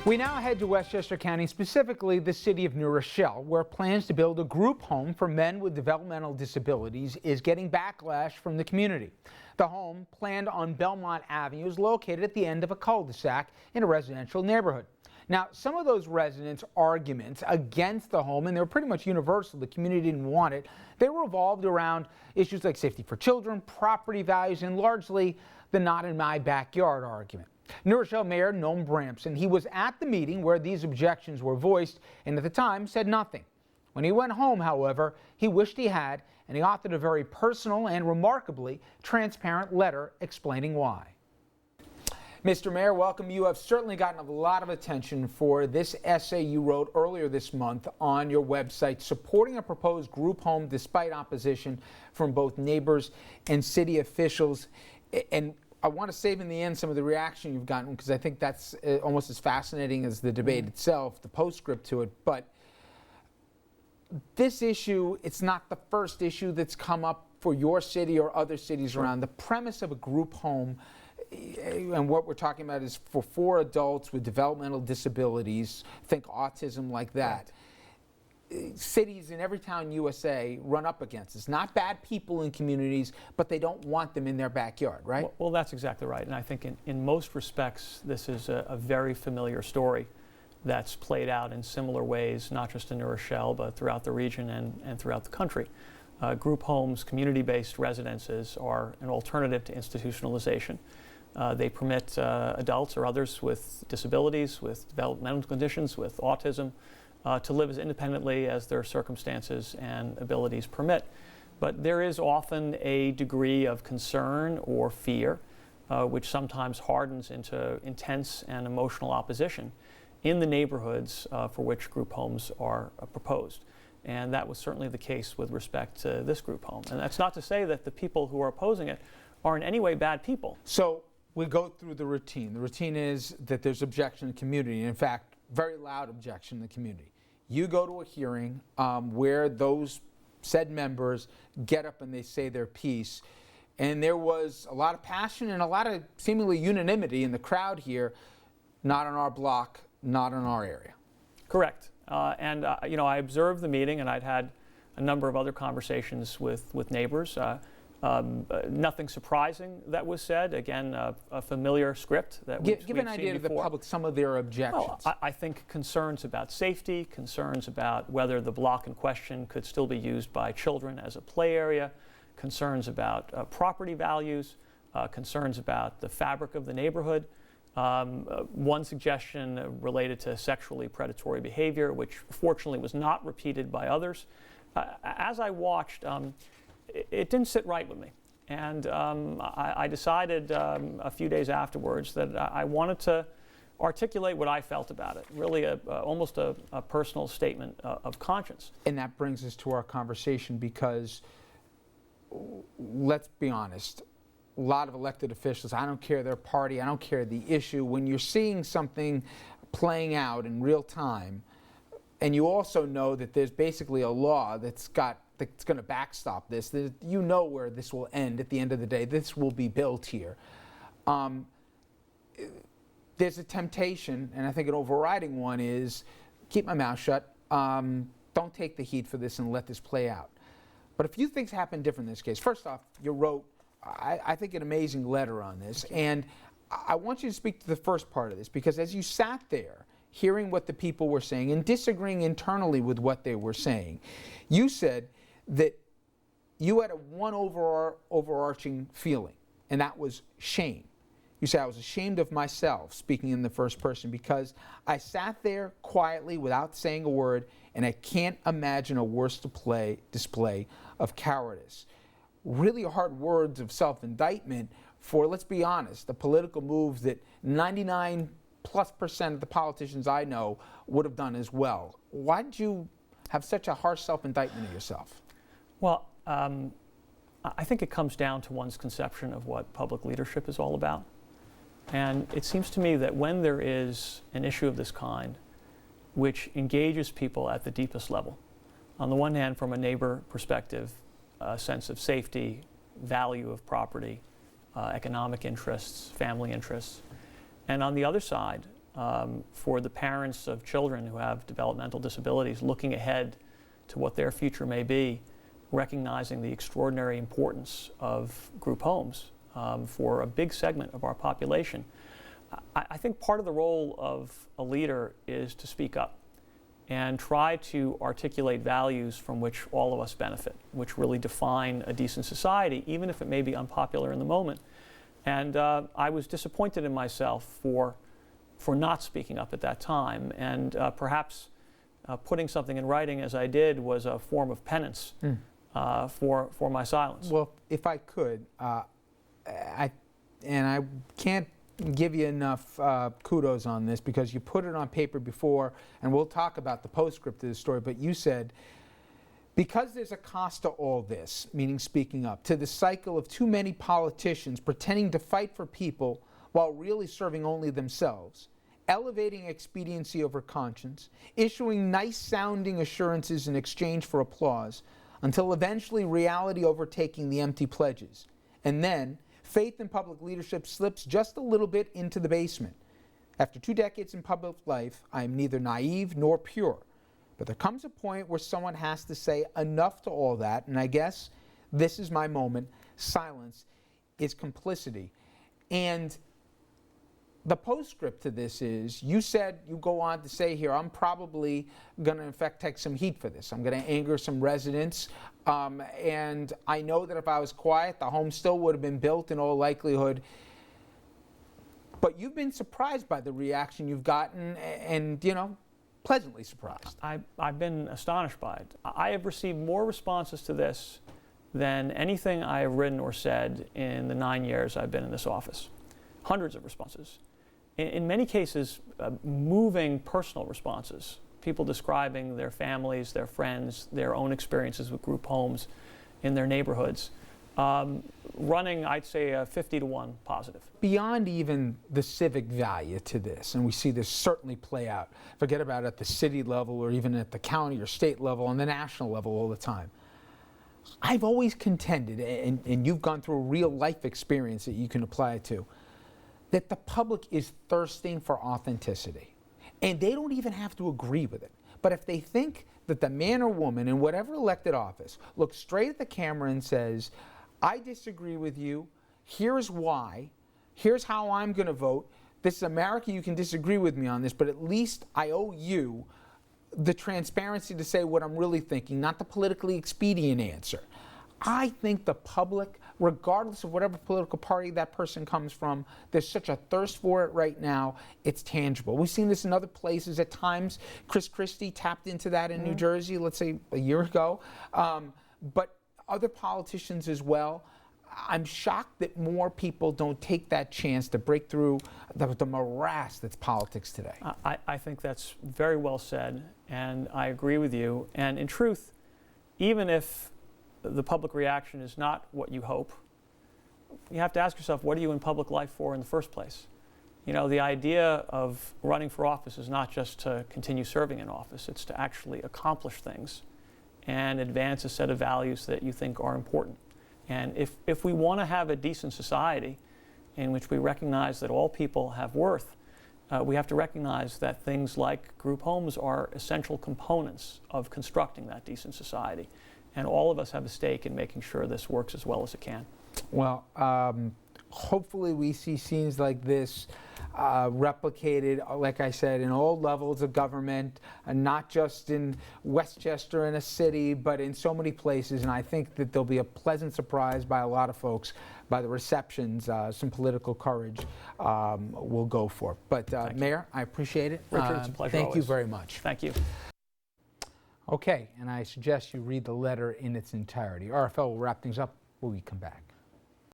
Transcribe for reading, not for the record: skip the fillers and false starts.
We now head to Westchester County, specifically the city of New Rochelle, where plans to build a group home for men with developmental disabilities is getting backlash from the community. The home, planned on Belmont Avenue, is located at the end of a cul-de-sac in a residential neighborhood. Now, some of those residents' arguments against the home, and they were pretty much universal, the community didn't want it, they revolved around issues like safety for children, property values, and largely the not in my backyard argument. New Rochelle Mayor Noam Bramson, he was at the meeting where these objections were voiced and at the time said nothing. When he went home, however, he wished he had, and he authored a very personal and remarkably transparent letter explaining why. Mr. Mayor, welcome. You have certainly gotten a lot of attention for this essay you wrote earlier this month on your website supporting a proposed group home despite opposition from both neighbors and city officials. And I want to save in the end some of the reaction you've gotten because I think that's almost as fascinating as the debate itself, the postscript to it. But this issue, it's not the first issue that's come up for your city or other cities around. The premise of a group home, and what we're talking about is for 4 adults with developmental disabilities, think autism like that. Right. Cities in every town in USA run up against this. Not bad people in communities, but they don't want them in their backyard, right? Well, that's exactly right. And I think in most respects, this is a very familiar story that's played out in similar ways, not just in New Rochelle, but throughout the region and throughout the country. Group homes, community-based residences are an alternative to institutionalization. They permit adults or others with disabilities, with developmental conditions, with autism, to live as independently as their circumstances and abilities permit. But there is often a degree of concern or fear, which sometimes hardens into intense and emotional opposition in the neighborhoods for which group homes are proposed. And that was certainly the case with respect to this group home. And that's not to say that the people who are opposing it are in any way bad people. So we go through the routine. The routine is that there's objection in the community. In fact, very loud objection in the community. You go to a hearing where those said members get up and they say their piece. And there was a lot of passion and a lot of seemingly unanimity in the crowd here. Not on our block, not in our area. Correct. You know, I observed the meeting, and I'd had a number of other conversations with neighbors. Nothing surprising that was said. Again, a familiar script that we've Give an idea to the public some of their objections. Well, I think concerns about safety, concerns about whether the block in question could still be used by children as a play area, concerns about property values, concerns about the fabric of the neighborhood. One suggestion related to sexually predatory behavior, which fortunately was not repeated by others. As I watched, it didn't sit right with me. And I decided a few days afterwards that I wanted to articulate what I felt about it, really almost a personal statement of conscience. And that brings us to our conversation because, let's be honest, a lot of elected officials, I don't care their party, I don't care the issue, when you're seeing something playing out in real time, and you also know that there's basically a law that's going to backstop this, that you know where this will end at the end of the day. This will be built here. There's a temptation, and I think an overriding one is keep my mouth shut, don't take the heat for this and let this play out. But a few things happened different in this case. First off, you wrote, I think, an amazing letter on this, and I want you to speak to the first part of this, because as you sat there hearing what the people were saying and disagreeing internally with what they were saying, you said that you had one overarching feeling, and that was shame. You said, I was ashamed of myself, speaking in the first person, because I sat there quietly without saying a word, and I can't imagine a worse display of cowardice. Really hard words of self-indictment for, let's be honest, the political moves that 99+% of the politicians I know would have done as well. Why did you have such a harsh self-indictment of yourself? Well, I think it comes down to one's conception of what public leadership is all about. And it seems to me that when there is an issue of this kind, which engages people at the deepest level, on the one hand, from a neighbor perspective, a sense of safety, value of property, economic interests, family interests, and on the other side, for the parents of children who have developmental disabilities, looking ahead to what their future may be, recognizing the extraordinary importance of group homes for a big segment of our population. I think part of the role of a leader is to speak up and try to articulate values from which all of us benefit, which really define a decent society, even if it may be unpopular in the moment. And I was disappointed in myself for not speaking up at that time, and perhaps putting something in writing as I did was a form of penance for my silence. Well, if I could, I can't give you enough kudos on this, because you put it on paper before, and we'll talk about the postscript of this story, but you said, because there's a cost to all this, meaning speaking up, to the cycle of too many politicians pretending to fight for people while really serving only themselves, elevating expediency over conscience, issuing nice-sounding assurances in exchange for applause, until eventually reality overtaking the empty pledges. And then, faith in public leadership slips just a little bit into the basement. After 2 decades in public life, I am neither naive nor pure. But there comes a point where someone has to say enough to all that, and I guess this is my moment. Silence is complicity. And the postscript to this is, you said, you go on to say here, I'm probably going to in fact take some heat for this. I'm going to anger some residents. And I know that if I was quiet, the home still would have been built in all likelihood. But you've been surprised by the reaction you've gotten, and, you know, pleasantly surprised. I've been astonished by it. I have received more responses to this than anything I have written or said in the 9 years I've been in this office. Hundreds of responses. In many cases, moving personal responses. People describing their families, their friends, their own experiences with group homes in their neighborhoods. Running, I'd say, a 50-to-1 positive. Beyond even the civic value to this, and we see this certainly play out, forget about it at the city level or even at the county or state level, on the national level all the time. I've always contended, and you've gone through a real life experience that you can apply it to, that the public is thirsting for authenticity. And they don't even have to agree with it. But if they think that the man or woman in whatever elected office looks straight at the camera and says, I disagree with you, here's why, here's how I'm going to vote, this is America, you can disagree with me on this, but at least I owe you the transparency to say what I'm really thinking, not the politically expedient answer. I think the public, regardless of whatever political party that person comes from, there's such a thirst for it right now, it's tangible. We've seen this in other places at times. Chris Christie tapped into that in New Jersey, let's say a year ago, but other politicians as well. I'm shocked that more people don't take that chance to break through the morass that's politics today. I think that's very well said, and I agree with you. And in truth, even if the public reaction is not what you hope, you have to ask yourself, what are you in public life for in the first place? You know, the idea of running for office is not just to continue serving in office, it's to actually accomplish things and advance a set of values that you think are important. And if we want to have a decent society in which we recognize that all people have worth, we have to recognize that things like group homes are essential components of constructing that decent society. And all of us have a stake in making sure this works as well as it can. Well, hopefully we see scenes like this replicated, like I said, in all levels of government, not just in Westchester in a city, but in so many places. And I think that there'll be a pleasant surprise by a lot of folks by the receptions. Some political courage will go for. But Mayor, I appreciate it. Richard, it's a pleasure. Thank you very much. Thank you. Okay, and I suggest you read the letter in its entirety. RFL will wrap things up when we come back.